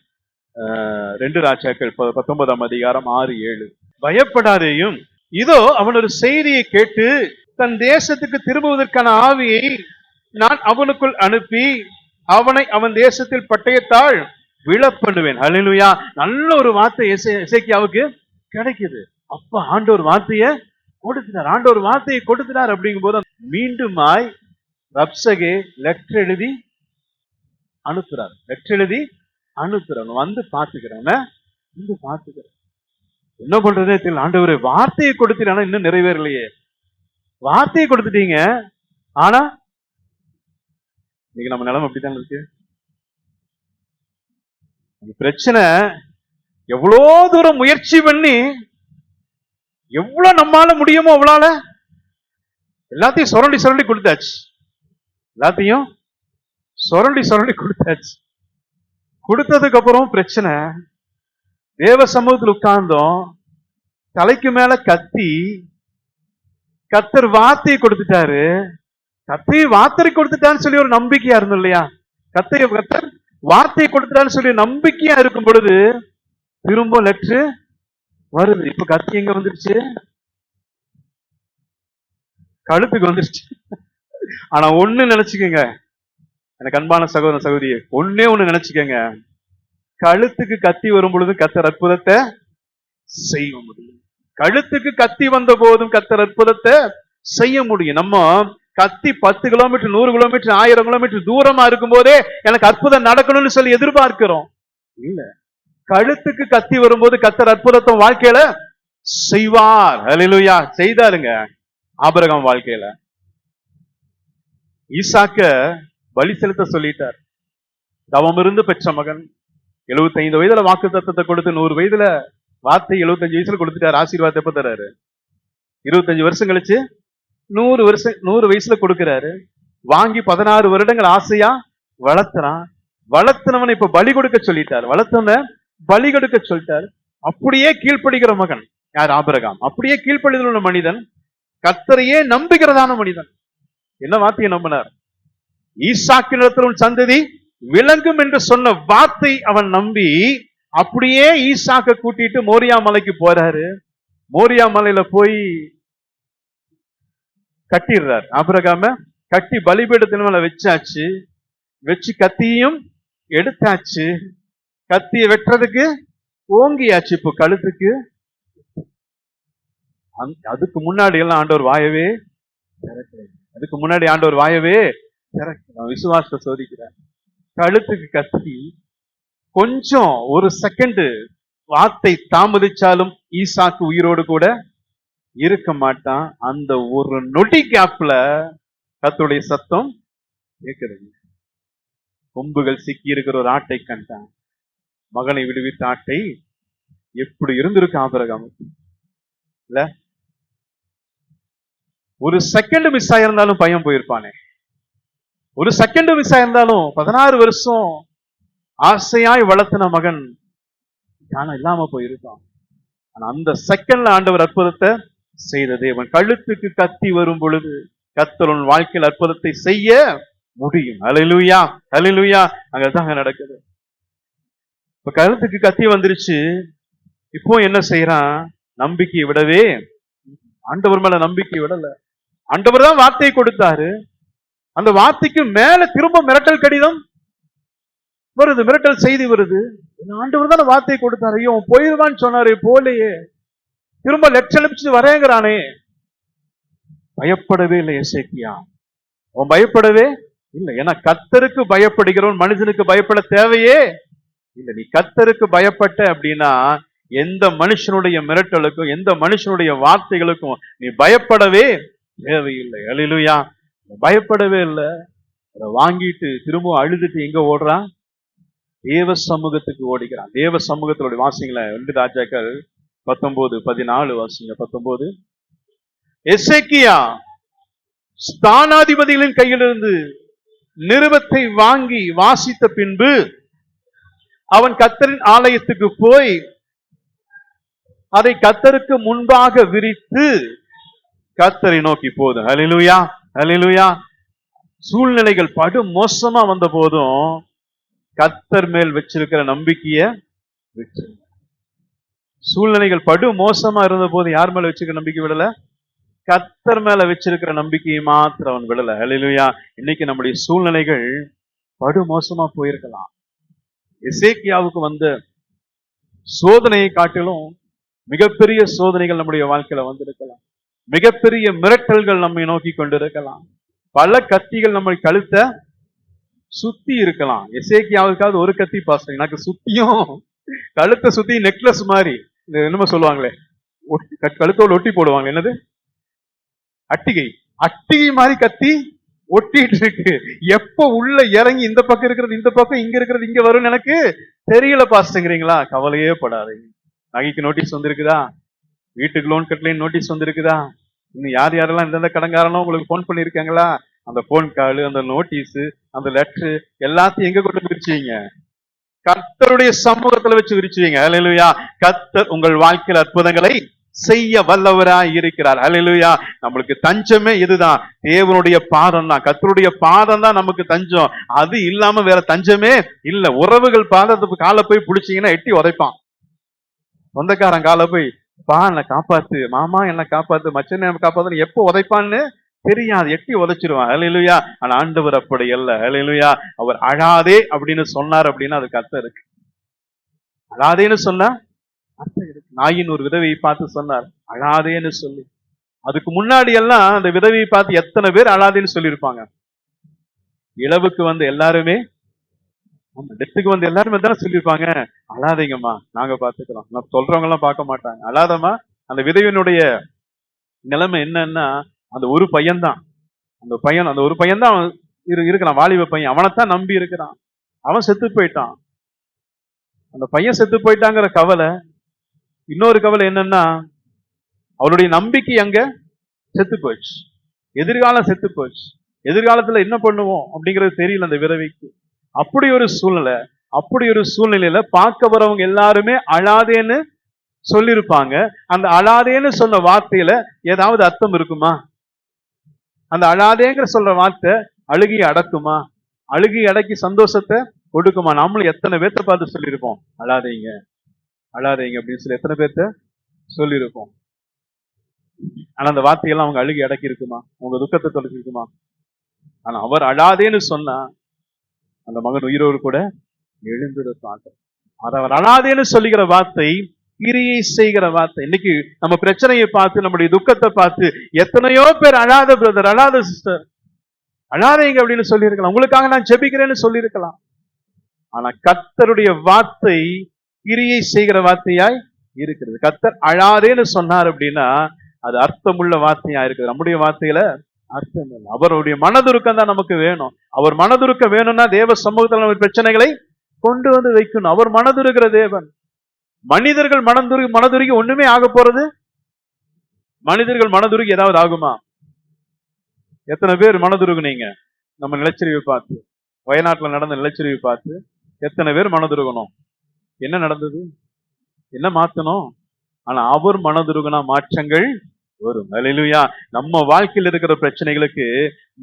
2 ராஜாக்கள் 19ஆம் அதிகாரம் 6-7. பயப்படாதேயும், இதோ அவன் ஒரு செய்தியை கேட்டு தன் தேசத்துக்கு திரும்புவதற்கான ஆவியை நான் அவனுக்குள் அனுப்பி அவனை அவன் தேசத்தில் பட்டயத்தால் விழப்பண்ணுவேன். ஹல்லேலூயா. நல்ல ஒரு வார்த்தை எசேக்கியாவுக்கு கிடைக்குது. அப்ப ஆண்டவர் வார்த்தையை கொடுக்கிறார். ஆண்டவர் வார்த்தையை கொடுக்கிறார். அப்படிங்கும் போது மீண்டுமாய் ரப்சகே லெட்டர் எழுதி அனுப்புறார். லெட்டர் எழுதி அனுப்புறான். வந்து பாத்துக்கிறேன், என்ன பண்றதே தெரியல. ஆண்டவரே, வார்த்தையை கொடுத்தீங்கன்னா இன்னும் நிறைவேறலையே. வார்த்தையை கொடுத்துட்டீங்க, ஆனா இன்னைக்கு நம்ம நிலைமை அப்படித்தான் இருக்கு. பிரச்சனை எவ்வளோ தூரம் முயற்சி பண்ணி எவ்வளவு நம்மால முடியுமோ அவ்வளவு எல்லாத்தையும் சுரண்டி சுரண்டி கொடுத்தாச்சு. எல்லாத்தையும் சுரண்டி சுரண்டி கொடுத்தாச்சு. கொடுத்ததுக்கு அப்புறம் பிரச்சனை, தேவ சமூகத்தில் உட்கார்ந்தோம், தலைக்கு மேல கத்தி, கர்த்தர் வார்த்தையை கொடுத்துட்டாரு. கர்த்தர் வார்த்தை கொடுத்துட்டான்னு சொல்லி ஒரு நம்பிக்கையா இருந்தோம் இல்லையா? கர்த்தர் வார்த்தையை கொடுத்துட்டான்னு சொல்லி நம்பிக்கையா இருக்கும் பொழுது திரும்ப லெட்ரு வருது. இப்ப கத்தி எங்க வந்துருச்சு? கழுத்துக்கு வந்துருச்சு. ஆனா ஒண்ணு நினைச்சுக்கோங்க, எனக்கு அன்பான சகோதர சகோதரியே, ஒண்ணு நினைச்சுக்கோங்க, கழுத்துக்கு கத்தி வரும் பொழுது கர்த்தர் அற்புதத்தை செய்ய முடியும். கழுத்துக்கு கத்தி வந்த போதும் கர்த்தர் அற்புதத்தை செய்ய முடியும். நம்ம கத்தி 10 கிலோமீட்டர் 100 கிலோமீட்டர் 1000 கிலோமீட்டர் தூரமா இருக்கும் போதே எனக்கு அற்புதம் நடக்கணும்னு சொல்லி எதிர்பார்க்கிறோம். இல்ல, கழுத்துக்கு கத்தி வரும்போது கர்த்தர் அற்புதத்தை வாழ்க்கையில செய்வார். ஹல்லேலூயா. செய்தாருங்க ஆபிரகாம் வாழ்க்கையில. ஈசாக்க பலி செலுத்த சொல்லிட்டார். தவம் இருந்து பெற்ற மகன். 75 வயதுல வாக்கு தத்தத்தை கொடுத்து 100 வயதுல வார்த்தை 75 வயசுல கொடுத்துட்டார். ஆசீர்வாதத்தை எப்ப தராரு? 25 வருஷம் கழிச்சு 100 வயசுல கொடுக்கிறாரு. வாங்கி 16 வருடங்கள் ஆசையா வளர்த்துறான். வளர்த்தனவனை இப்ப பலி கொடுக்க சொல்லிட்டார். வளர்த்தவன பலி கொடுக்க சொல்லிட்டார். அப்படியே கீழ்ப்படுகிற மகன் யார்? ஆபிரகாம். அப்படியே கீழ்ப்படுதல் உள்ள மனிதன், கர்த்தரையே நம்புகிறதான மனிதன். என்ன வார்த்தையை நம்பினார்? ஈசாக்கினிடத்தில் சந்ததி விளங்கும் என்று சொன்ன வார்த்தை அவன் நம்பி அப்படியே ஈசாக்க கூட்டிட்டு மோரியா மலைக்கு போறாரு. மோரியா மலையில போய் கட்டிடுறார். ஆபிரகாம கட்டி பலிபீடத்தின் மேல வச்சாச்சு. வச்சு கத்தியும் எடுத்தாச்சு. கத்தியை வெட்டுறதுக்கு ஓங்கியாச்சு. இப்போ கழுத்துக்கு. அதுக்கு முன்னாடி எல்லாம் ஆண்டவர் வாயவே திறக்கல. அதுக்கு முன்னாடி ஆண்டவர் வாயவே திறக்கல. விசுவாசத்தை சோதிக்கிறார். கழுத்துக்கு கத்தி கொஞ்சம் ஒரு செகண்ட் வார்த்தை தாமதிச்சாலும் ஈசாக்கு உயிரோடு கூட இருக்க மாட்டான். அந்த ஒரு நொடி கேப்ல கர்த்தருடைய சத்தம் கேட்கிறது. கொம்புகள் சிக்கி இருக்கிற ஒரு ஆட்டை கண்டான். மகனை விடுவித்த ஆட்டை எப்படி இருந்திருக்கு ஆபிரகாமுக்கு இல்ல? ஒரு செகண்ட் மிஸ் ஆயிருந்தாலும் பையன் போயிருப்பானே. ஒரு செகண்ட் மிஸ் ஆயிருந்தாலும் 16 வருஷம் ஆசையாய் வளர்த்தின மகன் காண இல்லாம போயிருப்பான். ஆனா அந்த செகண்ட்ல ஆண்டவர் அற்புதத்தை செய்த தேவன். கழுத்துக்கு கத்தி வரும் பொழுது கர்த்தர் உன் வாழ்க்கையில் அற்புதத்தை செய்ய முடியும். ஹல்லேலூயா, ஹல்லேலூயா. அங்கதாங்க நடக்குது. இப்ப கழுத்துக்கு கத்தி வந்துருச்சு. இப்போ என்ன செய்யறான்? நம்பிக்கையை விடவே, ஆண்டவர் மேல நம்பிக்கை விடல. ஆண்டவர் தான் வார்த்தையை கொடுத்தாரு. அந்த வார்த்தைக்கு மேல திரும்ப மிரட்டல் கடிதம் வருது, மிரட்டல் செய்தி வருது. ஆண்டவர் தான் வார்த்தையை கொடுத்தாரு. ஐயோ போயிருவான்னு சொன்னாரு, போலையே, திரும்ப லட்சம் வரேங்கிறானே. பயப்படவே இல்லை எசேக்கியா. அவன் பயப்படவே இல்லை. ஏன்னா கர்த்தருக்கு பயப்படுகிறவன் மனுஷனுக்கு பயப்பட தேவையே இல்லை. நீ கர்த்தருக்கு பயப்பட்ட அப்படின்னா எந்த மனுஷனுடைய மிரட்டலுக்கும் எந்த மனுஷனுடைய வார்த்தைகளுக்கும் நீ பயப்படவே தேவையில்லை. ஹல்லேலூயா. பயப்படவே இல்லை. அதை வாங்கிட்டு திரும்ப அழுதுட்டு எங்க ஓடுறான்? தேவ சமூகத்துக்கு ஓடிக்கிறான். தேவ சமூகத்தோட வாசிங்கள 2 ராஜாக்கள் 19:14 வாசிங்க. 19. எசேக்கியா ஸ்தானாதிபதிகளின் கையிலிருந்து நிருபத்தை வாங்கி வாசித்த பின்பு அவன் கர்த்தரின் ஆலயத்துக்கு போய் அதை கர்த்தருக்கு முன்பாக விரித்து கர்த்தரை நோக்கி போது. ஹல்லேலூயா, ஹல்லேலூயா. சூழ்நிலைகள் படு மோசமா வந்த போதும் கர்த்தர் மேல் வச்சிருக்கிற நம்பிக்கைய வச்சு, சூழ்நிலைகள் படு மோசமா இருந்த போது யார் மேல வச்சிருக்கிற நம்பிக்கை விடல? கர்த்தர் மேல வச்சிருக்கிற நம்பிக்கையை மாத்திரம் அவன் விடல. ஹல்லேலூயா. இன்னைக்கு நம்முடைய சூழ்நிலைகள் படு மோசமா போயிருக்கலாம். எசேக்கியாவுக்கு வந்த சோதனையை காட்டிலும் மிகப்பெரிய சோதனைகள் நம்முடைய வாழ்க்கையில வந்திருக்கலாம். மிகப்பெரிய மிரட்டல்கள் நம்மை நோக்கி கொண்டிருக்கலாம். பல கத்திகள் நம்ம கழுத்தை சுத்தி இருக்கலாம். எசேக்கியாவுக்காவது ஒரு கத்தி பாஸ்டர், எனக்கு சுத்தியும் கழுத்தை சுத்தி நெக்லஸ் மாதிரி என்னமோ சொல்லுவாங்களே, கழுத்தோடு ஒட்டி போடுவாங்க, என்னது அட்டிகை, அட்டிகை மாதிரி கத்தி ஒட்டிட்டு இருக்கு. எப்ப உள்ள இறங்கி இந்த பக்கம் இருக்கிறது இந்த பக்கம், இங்க இருக்கிறது இங்க வரும்னு எனக்கு தெரியல பாஸ்டர்ங்கிறீங்களா? கவலையே படாதீங்க. நகைக்கு நோட்டீஸ் வந்திருக்குதா? வீட்டுக்கு லோன் கட்டலைன்னு நோட்டீஸ் வந்திருக்குதா? இன்னும் யார் யாரெல்லாம் எந்தெந்த கடங்காரனோ உங்களுக்கு போன் பண்ணிருக்காங்களா? அந்த போன் கால், அந்த நோட்டீஸ், அந்த லெட்டர் எல்லாத்தையும் எங்க கொண்டு விரிச்சீங்க? கர்த்தருடைய சமூகத்துல வச்சு விரிச்சுவீங்க. ஹல்லேலூயா. கர்த்தர் உங்கள் வாழ்க்கையில் அற்புதங்களை செய்ய வல்லவராய் இருக்கிறார். ஹல்லேலூயா. நம்மளுக்கு தஞ்சமே இதுதான், தேவனுடைய பாதம் தான். கர்த்தருடைய பாதம் தான் நமக்கு தஞ்சம். அது இல்லாம வேற தஞ்சமே இல்ல. உறவுகள் பாதத்துக்கு காலை போய் பிடிச்சீங்கன்னா எட்டி உதைப்பான். சொந்தக்காரன் காலை போய், பா என்னை காப்பாத்து, மாமா என்னை காப்பாத்து, மச்சனை காப்பாத்து, எப்போ உதைப்பான்னு தெரியாது, எட்டி உதைச்சிருவான். ஹல்லேலூயா. ஆனா ஆண்டவர் அப்படி அல்ல. ஹல்லேலூயா. அவர் அழாதே அப்படின்னு சொன்னார் அப்படின்னா அதுக்கு அர்த்தம் இருக்கு. அழாதேன்னு சொன்னா அர்த்தம் இருக்கு. நாயின் ஒரு விதவையை பார்த்து சொன்னார் அழாதேன்னு சொல்லி. அதுக்கு முன்னாடி எல்லாம் அந்த விதவையை பார்த்து எத்தனை பேர் அழாதேன்னு சொல்லியிருப்பாங்க? இளவுக்கு வந்து எல்லாருமே, டெத்துக்கு வந்து எல்லாருமே தானே சொல்லியிருப்பாங்க அழாதீங்கம்மா நாங்க பாத்துக்கிறோம். நான் சொல்றவங்க எல்லாம் பார்க்க மாட்டாங்க. அழாதம்மா. அந்த விதவியினுடைய நிலைமை என்னன்னா, அந்த ஒரு பையன்தான், அந்த ஒரு பையன்தான் இருக்கிறான், வாலிப பையன். அவனைத்தான் நம்பி இருக்கிறான். அவன் செத்து போயிட்டான். அந்த பையன் செத்து போயிட்டாங்கிற கவலை. இன்னொரு கவலை என்னன்னா, அவளுடைய நம்பிக்கை அங்க செத்து போச்சு. எதிர்காலம் செத்து போச்சு. எதிர்காலத்துல என்ன பண்ணுவோம் அப்படிங்கிறது தெரியல அந்த விதவைக்கு. அப்படி ஒரு சூழ்நிலையில பார்க்க வரவங்க எல்லாருமே அழாதேன்னு சொல்லியிருப்பாங்க. அந்த அழாதேன்னு சொன்ன வார்த்தையில ஏதாவது அர்த்தம் இருக்குமா? அந்த அழாதேங்கிற சொல்ற வார்த்தை அழுகையை அடக்குமா? அழுகையை அடக்கி சந்தோஷத்தை கொடுக்குமா? நம்மளும் எத்தனை பேர்த்த பார்த்து சொல்லியிருப்போம் அழாதீங்க அழாதீங்க அப்படின்னு சொல்லி எத்தனை பேர்த்த சொல்லியிருப்போம். ஆனா அந்த வார்த்தையெல்லாம் அவங்க அழுகி அடக்கி இருக்குமா? உங்க துக்கத்தை தொலைச்சி இருக்குமா? ஆனா அவர் அழாதேன்னு சொன்னா அந்த மகன் உயிரோடு கூட எழுந்திருப்பாங்க. அவர் அழாதேன்னு சொல்லுகிற வார்த்தை கிரியை செய்கிற வார்த்தை. இன்னைக்கு நம்ம பிரச்சனையை பார்த்து, நம்முடைய துக்கத்தை பார்த்து எத்தனையோ பேர் அழாத பிரதர், அழாத சிஸ்டர், அழாதீங்க அப்படின்னு சொல்லியிருக்கலாம். உங்களுக்காக நான் ஜெபிக்கிறேன்னு சொல்லியிருக்கலாம். ஆனா கர்த்தருடைய வார்த்தை கிரியை செய்கிற வார்த்தையாய் இருக்கிறது. கர்த்தர் அழாதேன்னு சொன்னார் அப்படின்னா அது அர்த்தமுள்ள வார்த்தையா இருக்குது. நம்முடைய வார்த்தையில அர்த்தம் இல்லை. அவருடைய மனதுருக்கம் தான் நமக்கு வேணும். அவர் மனதுருக்கம் வேணும்னா தேவ சமூகத்தில் நம்ம பிரச்சனைகளை கொண்டு வந்து வைக்கணும். அவர் மனதுருகிற தேவன். மனிதர்கள் மனதுருகி ஒண்ணுமே ஆக போறது? மனிதர்கள் மனதுருகி ஏதாவது ஆகுமா? எத்தனை பேர் மனதுருகுனீங்க நம்ம நிலச்சரிவை பார்த்து? வயநாட்டுல நடந்த நிலச்சரிவை பார்த்து எத்தனை பேர் மனதுருகணும்? என்ன நடந்தது? என்ன மாத்தணும்? ஆனா அவர் மனதுருகுனா மாற்றங்கள் வரும். ஹல்லேலூயா. நம்ம வாழ்க்கையில் இருக்கிற பிரச்சனைகளுக்கு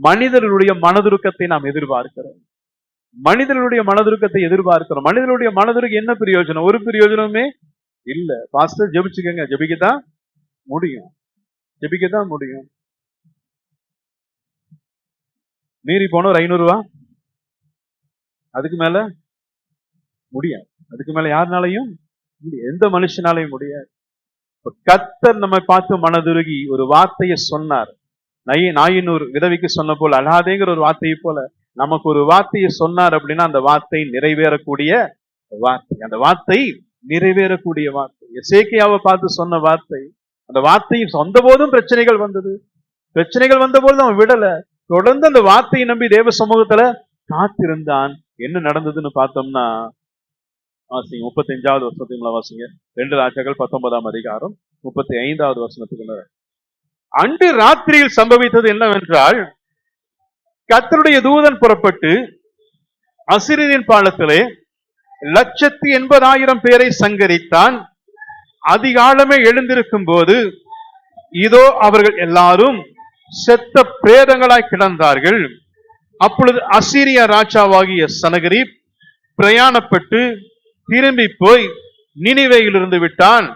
மனிதர்களுடைய மனதுருக்கத்தை நாம் எதிர்பார்க்கிறோம். மனிதர்களுடைய மனதுருக்கத்தை எதிர்பார்க்கிறோம். மனிதனுடைய மனதுருக்கு என்ன பிரயோஜனம்? ஒரு பிரயோஜனமே இல்ல. பாஸ்டர் ஜெபிச்சுக்கங்க, ஜெபிக்கத்தான் முடியும். மீறி போனோம் 500 ரூபா, அதுக்கு மேல முடியாது. அதுக்கு மேல யாருனாலையும் முடியாது, எந்த மனுஷனாலையும் முடியாது. கர்த்தர் நம்மை பார்த்து மனதுருகி ஒரு வார்த்தையை சொன்னார். நாயினூர் விதவிக்கு சொன்ன போல, அழாதேங்கிற ஒரு வார்த்தையை போல நமக்கு ஒரு வார்த்தையை சொன்னார் அப்படின்னா அந்த வார்த்தை நிறைவேறக்கூடிய வார்த்தை. அந்த வார்த்தை நிறைவேறக்கூடிய வார்த்தை. எசேக்கியாவை பார்த்து சொன்ன வார்த்தை. அந்த வார்த்தையும் சொந்த போதும் பிரச்சனைகள் வந்தது. பிரச்சனைகள் வந்த போது அவன் விடல. தொடர்ந்து அந்த வார்த்தையை நம்பி தேவ சமூகத்துல காத்திருந்தான். என்ன நடந்ததுன்னு பார்த்தோம்னா, வாசிங்க 35வது வருஷத்துக்குள்ள வாசிங்க. 2 ராஜாக்கள் 19ஆம் அதிகாரம் 35வது வசனத்துக்குள்ள. அன்று ராத்திரியில் சம்பவித்தது என்னவென்றால், கர்த்தருடைய தூதன் புறப்பட்டு அசீரியரின் பாளத்திலே 180,000 பேரை சங்கரித்தான். அதிகாலமே எழுந்திருக்கும் போது இதோ அவர்கள் எல்லாரும் செத்த பிரேதங்களாய் கிடந்தார்கள். அப்பொழுது அசீரிய ராஜாவாகிய சனகரிப் பிரயாணப்பட்டு திரும்பி போய் நினிவேயில் இருந்து விட்டான்.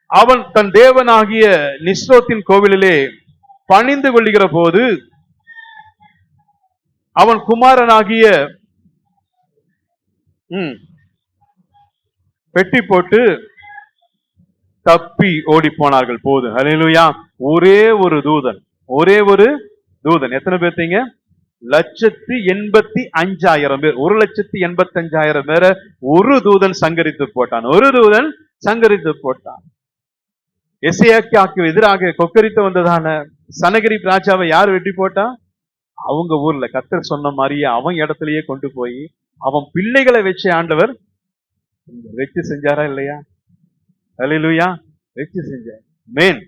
அவன் தன் தேவனாகிய நிஸ்ரோத்தின் கோவிலிலே பணிந்து கொள்ளுகிற போது அவன் குமாரனாகிய பெட்டி போட்டு தப்பி ஓடி போனார்கள். போதும். ஹல்லேலூயா. ஒரே ஒரு தூதன். எத்தனை பேர்த்தீங்க? 1,85,000 பேர். 1,85,000 பேரை ஒரு தூதன் சங்கரித்து போட்டான். எசேக்கியாவுக்கு எதிராக கொக்கரித்து வந்ததான சனகரிப் ராஜாவை யார் வெட்டி போட்டா? அவங்க ஊர்ல கர்த்தர் சொன்ன மாதிரியே அவன் இடத்திலேயே கொண்டு போய் அவன் பிள்ளைகளை வச்சு ஆண்டவர் வெற்றி செஞ்சாரா இல்லையா? ஹல்லேலூயா. வெற்றி செஞ்சார். மேன்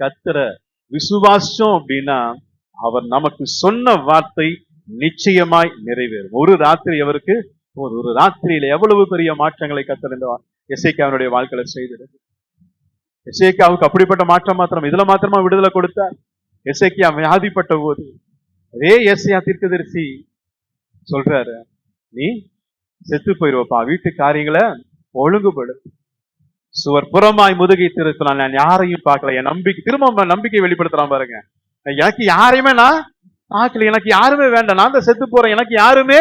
கர்த்தரை விசுவாசம் அப்படின்னா அவர் நமக்கு சொன்ன வார்த்தை நிச்சயமாய் நிறைவேறும். ஒரு ராத்திரி அவருக்கு ஒரு ராத்திரியில எவ்வளவு பெரிய மாற்றங்களை கர்த்தர் இந்த எசேக்கியாவுடைய வாழ்க்கையில செய்திருக்கு. எசேக்கியாவுக்கு அப்படிப்பட்ட மாற்றம் மாத்திரம் இதுல மாத்திரமா விடுதலை கொடுத்தார். எசேக்கியா வியாதிப்பட்ட போது அதே ஏசாயா தீர்க்கதரிசி சொல்றாரு, நீ செத்து போயிருவப்பா, வீட்டு காரியங்களை ஒழுங்குபடு. சுவர் புறமாய் முதுகை திருத்தலாம், நான் யாரையும் பார்க்கல. என் நம்பிக்கை திரும்ப நம்பிக்கை வெளிப்படுத்தலாம் பாருங்க. எனக்கு யாரையுமே நான் பார்க்கல, எனக்கு யாருமே வேண்டாம், நான் தான் செத்து போறேன், எனக்கு யாருமே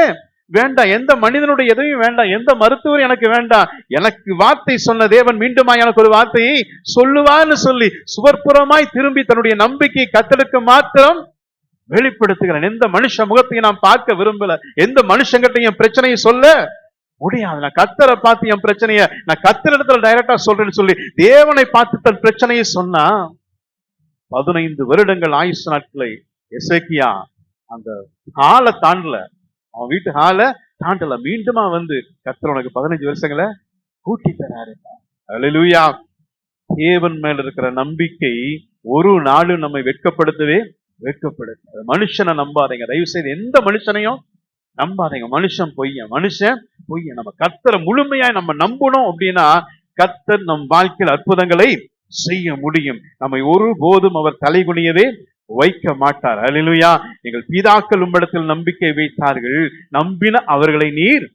வேண்டாம், எந்த மனிதனுடைய எதையும் வேண்டாம், எந்த மருத்துவர் எனக்கு வேண்டாம், எனக்கு வார்த்தை சொன்ன தேவன் மீண்டுமா எனக்கு ஒரு வார்த்தையை சொல்லுவான்னு சொல்லி சுவர்புறமாய் திரும்பி தன்னுடைய நம்பிக்கை கத்தலுக்கு மாத்திரம் வெளிப்படுத்துகிறேன். எந்த மனுஷ முகத்தையும் நான் பார்க்க விரும்பல, எந்த மனுஷங்கிட்ட என் பிரச்சனையை சொல்ல முடியாது. நான் கத்தரை பார்த்து என் பிரச்சனைய நான் கத்தர் இடத்துல டைரக்டா சொல்றேன்னு சொல்லி தேவனை பார்த்து தன் பிரச்சனையை சொன்னா 15 வருடங்கள் ஆயுசு நாட்களை எசேக்கியா அந்த ஹாலை தாண்டல, அவன் வீட்டு ஹாலை தாண்டல. மீண்டுமா வந்து கர்த்தர் உனக்கு 15 வருஷங்களை கூட்டி தராரு. ஹல்லேலூயா. தேவன் மேல இருக்கிற நம்பிக்கை ஒரு நாளும் நம்மை வெட்கப்படுத்தவே வெட்கப்படுத்த. மனுஷனை நம்பாதீங்க, தயவு செய்து எந்த மனுஷனையும் நம்பாதீங்க. மனுஷன் பொய்யன். நம்ம கர்த்தரை முழுமையா நம்ம நம்பணும் அப்படின்னா கர்த்தர் நம் வாழ்க்கையில் அற்புதங்களை செய்ய முடியும். நம்மை ஒருபோதும் அவர் தலைகுனியவே வைக்க மாட்டார். ஹல்லேலூயா. எங்கள் பிதாக்கள் உம்மிடத்தில் நம்பிக்கை வைத்தார்கள், நம்பின அவர்களை நீர்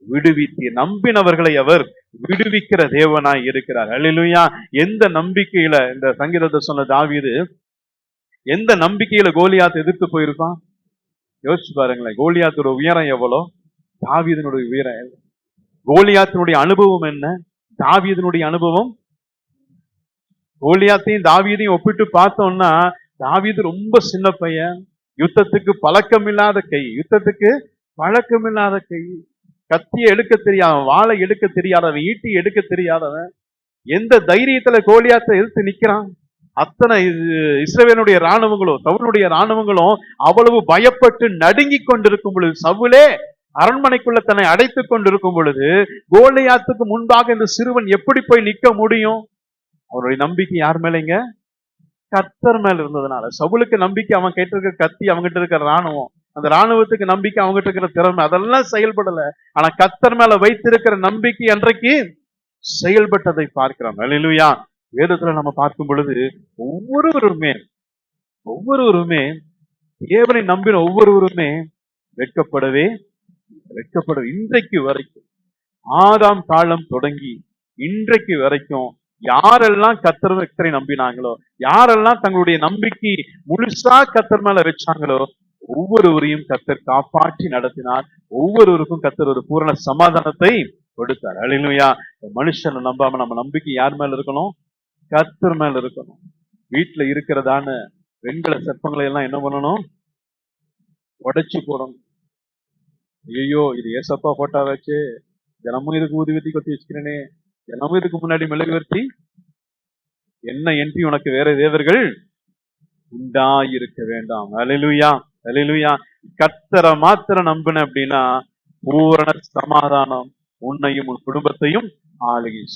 விடுவித்தீர். நம்பினவர்களை அவர் விடுவிக்கிற தேவனாய் இருக்கிறார். ஹல்லேலூயா. எந்த நம்பிக்கையில இந்த சங்கீதத்தை சொன்ன தாவீது எந்த நம்பிக்கையில கோலியாத் எதிர்த்து போயிருப்பான்? யோசிச்சு பாருங்களேன். கோலியாத்தோட உயரம் எவ்வளோ, தாவீதினுடைய உயரம். கோலியாத்தினுடைய அனுபவம் என்ன, தாவீதினுடைய அனுபவம். கோலியாத்தையும் தாவீதையும் ஒப்பிட்டு பார்த்தோம்னா தாவீது ரொம்ப சின்ன பையன், யுத்தத்துக்கு பழக்கமில்லாத கை, கத்தியை எடுக்க தெரியாதவன், வாளை எடுக்க தெரியாதவன், ஈட்டி எடுக்க தெரியாதவன். எந்த தைரியத்துல கோலியாத்தை எதிர்த்து நிக்கிறான்? அத்தனை இஸ்ரவேலுடைய ராணுவங்களும் சவுலுடைய ராணுவங்களும் அவ்வளவு பயப்பட்டு நடுங்கி கொண்டிருக்கும் பொழுது, சவுலே அரண்மனைக்குள்ள தன்னை அடைத்துக் கொண்டிருக்கும் பொழுது கோலியாத்துக்கு முன்பாக இந்த சிறுவன் எப்படி போய் நிக்க முடியும்? அவருடைய நம்பிக்கை யார் மேலங்க? கர்த்தர் மேல இருந்ததுனால. சவுலுக்கு நம்பிக்கை அவன் கேட்டிருக்கிற கத்தி, அவங்ககிட்ட இருக்கிற ராணுவம், அந்த ராணுவத்துக்கு நம்பிக்கை அவங்ககிட்ட இருக்கிற திறமை, அதெல்லாம் செயல்படல. ஆனா கர்த்தர் மேல வைத்திருக்கிற நம்பிக்கை அன்றைக்கு செயல்பட்டதை பார்க்கிறோம். ஹல்லேலூயா. வேதத்துல நம்ம பார்க்கும் பொழுது ஒவ்வொருவருமே தேவனை நம்பின ஒவ்வொருவருமே வெட்கப்படவே இன்றைக்கு வரைக்கும், ஆதாம் காலம் தொடங்கி இன்றைக்கு வரைக்கும் யாரெல்லாம் கர்த்தரை நம்பினாங்களோ, யாரெல்லாம் தங்களுடைய நம்பிக்கை முழுசா கர்த்தர் மேல வச்சாங்களோ ஒவ்வொருவரையும் கர்த்தர் காப்பாற்றி நடத்தினார். ஒவ்வொருவருக்கும் கர்த்தர் ஒரு பூரண சமாதானத்தை கொடுத்தார். ஹல்லேலூயா. மனுஷனை நம்பாம நம்ம நம்பிக்கை யார் மேல இருக்கணும்? கர்த்தர் மேல இருக்கணும். வீட்டுல இருக்கிறதான வெண்கல சர்ப்பங்களை எல்லாம் என்ன பண்ணணும்? உடைச்சு போடணும். ஐயோ, இது ஏசப்பா போட்டா வச்சு தினமும் இதுக்கு ஊதுவத்தி கொத்தி வச்சுக்கிறேனே, தினமும் இதுக்கு முன்னாடி மெழுகுவர்த்தி, என்ன என்பி உனக்கு வேற தேவர்கள் உண்டாயிருக்க வேண்டாம். ஹல்லேலூயா. ஹல்லேலூயா. கர்த்தரை மாத்திரம் நம்பின அப்படின்னா பூரண சமாதானம் உன்னையும் உன் குடும்பத்தையும் ஆளுகை